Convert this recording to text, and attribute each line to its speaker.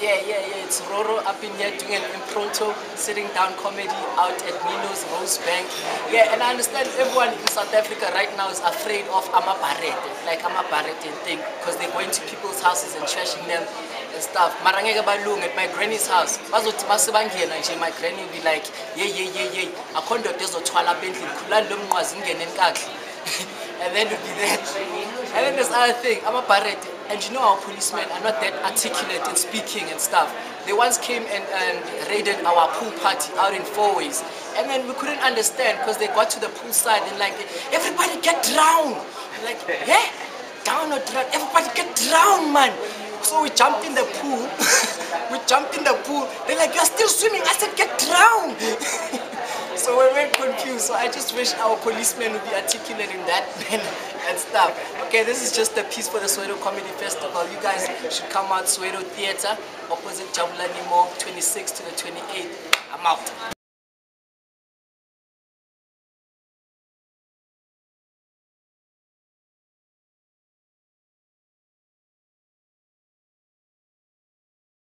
Speaker 1: Yeah. It's Roro up in here doing an impromptu sitting down comedy out at Nino's Rose Bank. Yeah, and I understand everyone in South Africa right now is afraid of amabarete, like amabarete thing, because they're going to people's houses and trashing them and stuff. Marangeke balungu at my granny's house. Bazothi masebangena nje, my granny will be like, yeah. Akhondo ezothwala bendlini khulani lo mnqwazi ingene enkakhe. And then it'll be that. And then there's other thing, I'm a barret, and you know our policemen are not that articulate in speaking and stuff. They once came and raided our pool party out in Four Ways, and then we couldn't understand because they got to the pool side and like, everybody get drowned. Like, yeah, down or drown, everybody get drowned, man. So we jumped in the pool. They're like, you're still swimming. I said, get drowned. So we're very confused. So I just wish our policemen would be articulate in that and stuff. Okay, this is just a piece for the Soweto Comedy Festival. You guys should come out, Soweto Theatre, opposite Jabulani.mp4, 26th to the 28th. I'm out.